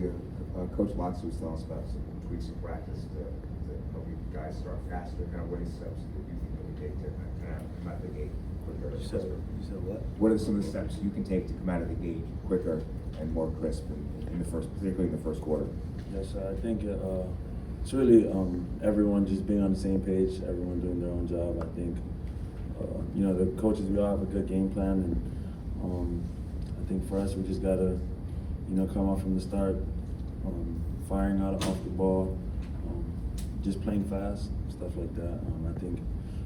Taulia, Coach Matsu was telling us about some tweaks in practice to help you guys start faster. Kind of what are the steps that you think that we take to kind of come out of the gate quicker? You said what? What are some of the steps you can take to come out of the gate quicker and more crisp in the first, particularly in the first quarter? Yes, sir. I think it's really everyone just being on the same page, everyone doing their own job. I think the coaches, we all have a good game plan, and I think for us, we just gotta come out from the start, firing out off the ball, just playing fast, stuff like that. I think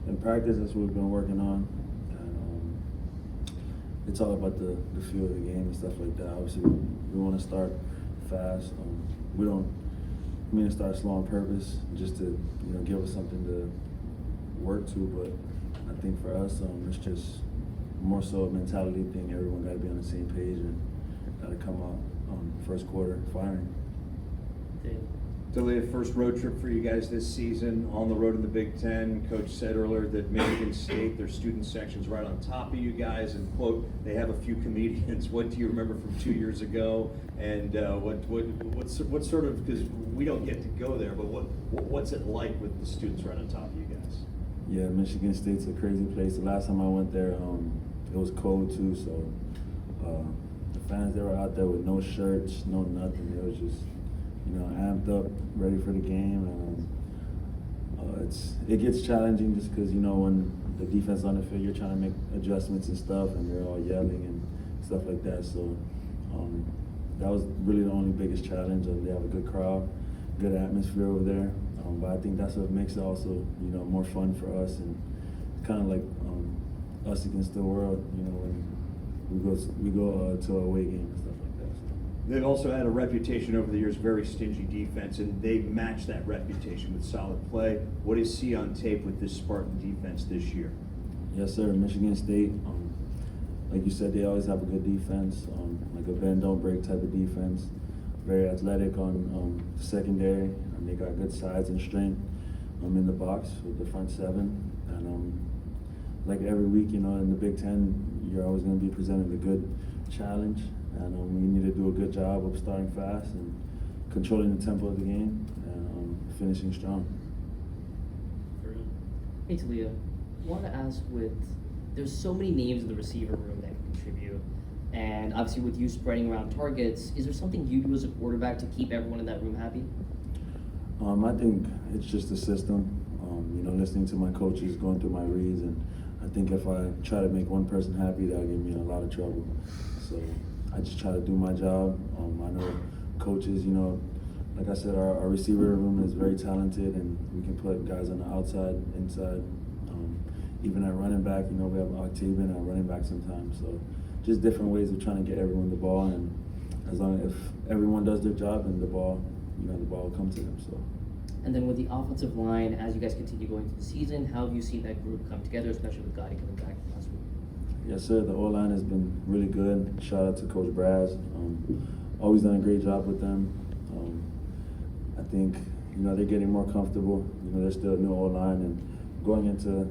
in practice, that's what we've been working on, and it's all about the feel of the game and stuff like that. Obviously, we want to start fast. We don't mean to start slow on purpose, just to give us something to work to. But I think for us, it's just more so a mentality thing. Everyone got to be on the same page and got to come out first quarter firing. Taulia, first road trip for you guys this season, on the road in the Big Ten. Coach said earlier that Michigan State, their student section's right on top of you guys, and quote, they have a few comedians. What do you remember from 2 years ago? And what sort of, because we don't get to go there, but what's it like with the students right on top of you guys? Yeah, Michigan State's a crazy place. The last time I went there, it was cold too, so the fans, they were out there with no shirts, no nothing. It was just amped up, ready for the game, and it gets challenging just because when the defense on the field, you're trying to make adjustments and stuff, and they're all yelling and stuff like that. So that was really the only biggest challenge. They have a good crowd, good atmosphere over there, but I think that's what makes it also more fun for us, and kind of like us against the world. When we go to a away game and stuff like that. So. They've also had a reputation over the years, very stingy defense, and they've matched that reputation with solid play. What do you see on tape with this Spartan defense this year? Yes, sir. Michigan State, like you said, they always have a good defense, like a bend don't break type of defense. Very athletic on secondary, and they got good size and strength in the box with the front seven. And like every week, in the Big Ten, you're always going to be presented a good challenge. And we need to do a good job of starting fast and controlling the tempo of the game and finishing strong. Hey Taulia, I want to ask there's so many names in the receiver room that can contribute, and obviously with you spreading around targets, is there something you do as a quarterback to keep everyone in that room happy? I think it's just the system, listening to my coaches, going through my reads, and I think if I try to make one person happy, that'll get me in a lot of trouble. So I just try to do my job. I know coaches, like I said, our receiver room is very talented, and we can put guys on the outside, inside. Even at running back, we have Octavian at running back sometimes. So just different ways of trying to get everyone the ball, and as long as if everyone does their job, then the ball will come to them. So. And then with the offensive line, as you guys continue going through the season, how have you seen that group come together, especially with Gotti coming back last week? Yes, sir. The O-line has been really good. Shout out to Coach Braz. Always done a great job with them. I think they're getting more comfortable. They're still a new O-line, and going into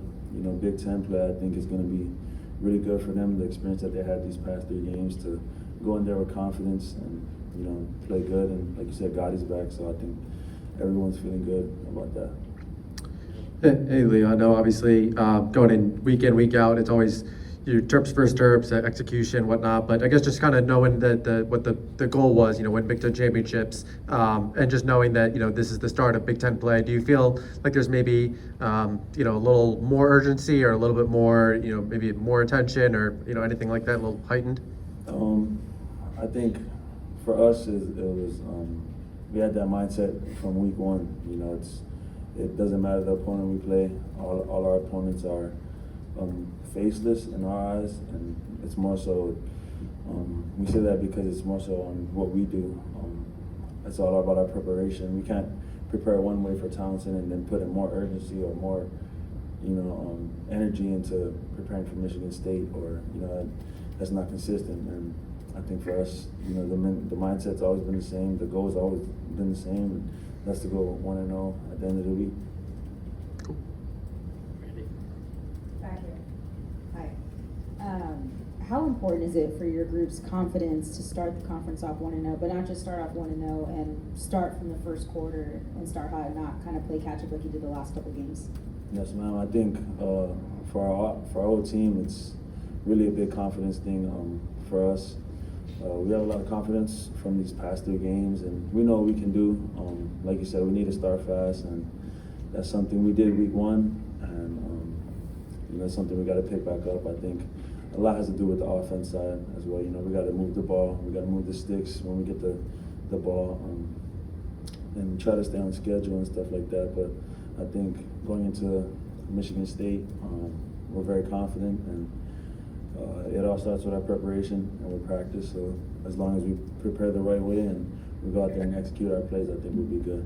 Big Ten play, I think is going to be really good for them. The experience that they had these past 3 games, to go in there with confidence and play good. And like you said, Gotti's back, so I think everyone's feeling good about that. Hey Leo, I know obviously going in, week out, it's always your terps versus terps, execution, whatnot. But I guess just kind of knowing that what the goal was, win Big Ten championships, and just knowing that this is the start of Big Ten play. Do you feel like there's maybe a little more urgency, or a little bit more maybe more attention, or anything like that, a little heightened? I think for us it was we had that mindset from week one. It doesn't matter the opponent we play. All our opponents are faceless in our eyes, and it's more so. We say that because it's more so on what we do. It's all about our preparation. We can't prepare one way for Townsend and then put in more urgency or more, energy into preparing for Michigan State, or that's not consistent. And I think for us, the mindset's always been the same. The goal's always been the same, and that's to go 1-0 at the end of the week. Back here. Hi. how important is it for your group's confidence to start the conference off 1-0, but not just start off 1-0 and start from the first quarter and start hot, not kind of play catch up like you did the last couple games? Yes, ma'am. I think for our whole team, it's really a big confidence thing for us. We have a lot of confidence from these past 3 games, and we know what we can do. Like you said, we need to start fast, and that's something we did week 1, and that's something we got to pick back up. I think a lot has to do with the offense side as well. We got to move the ball, we got to move the sticks when we get the ball, and try to stay on schedule and stuff like that. But I think going into Michigan State, we're very confident, and it all starts with our preparation and with practice. So as long as we prepare the right way and we go out there and execute our plays, I think we'll be good.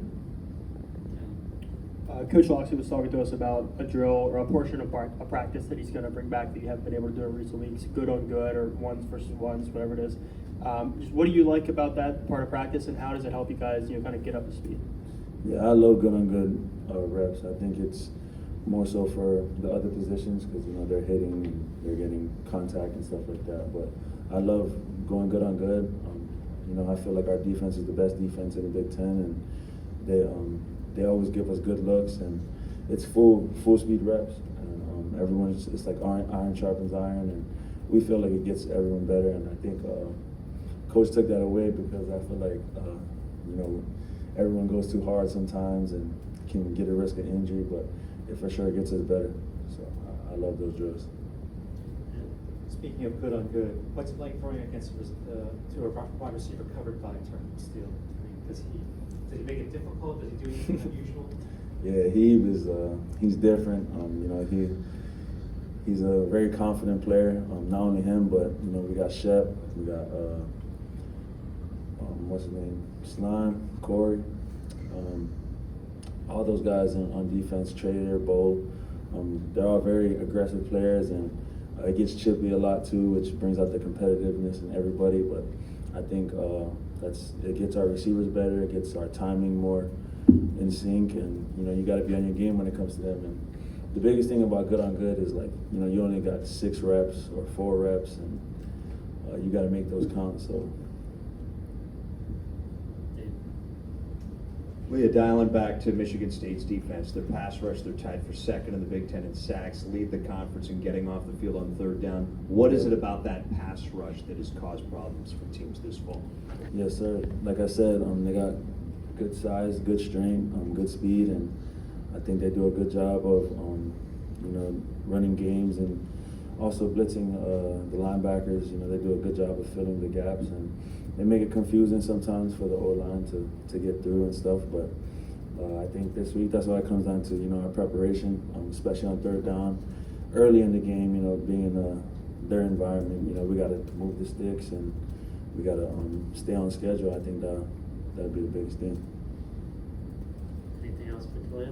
Coach Loxley was talking to us about a drill or a portion of a practice that he's going to bring back that you haven't been able to do in recent weeks, good on good or ones versus ones, whatever it is. Just what do you like about that part of practice, and how does it help you guys, kind of get up to speed? Yeah, I love good on good reps. I think it's more so for the other positions because they're hitting, they're getting contact and stuff like that. But I love going good on good. I feel like our defense is the best defense in the Big Ten, and they always give us good looks, and it's full speed reps. And it's like iron sharpens iron, and we feel like it gets everyone better. And I think Coach took that away because I feel like everyone goes too hard sometimes and can get a risk of injury, but it for sure gets us better. So I love those drills. Speaking of good on good, what's it like throwing against to a wide receiver covered by Terrence Steele? I mean, does he make it difficult? Does he do anything unusual? Yeah, he's different. He's a very confident player. Not only him, but we got Shep, we got what's his name, Slime, Corey. All those guys on defense, Trader, Bo, they're all very aggressive players, and it gets chippy a lot too, which brings out the competitiveness in everybody. But I think it gets our receivers better, it gets our timing more in sync, and you got to be on your game when it comes to them. And the biggest thing about good on good is you only got 6 reps or 4 reps, and you got to make those count. So. Leah, dialing back to Michigan State's defense, their pass rush, they're tied for 2nd in the Big Ten in sacks, lead the conference in getting off the field on 3rd down. What is it about that pass rush that has caused problems for teams this fall? Yes, sir. Like I said, they got good size, good strength, good speed, and I think they do a good job of running games and also blitzing the linebackers. They do a good job of filling the gaps, and they make it confusing sometimes for the O-line to get through and stuff. But I think this week that's why it comes down to our preparation, especially on 3rd down, early in the game. Being in their environment, we got to move the sticks and we got to stay on schedule. I think that'll be the biggest thing. Anything else for Taulia?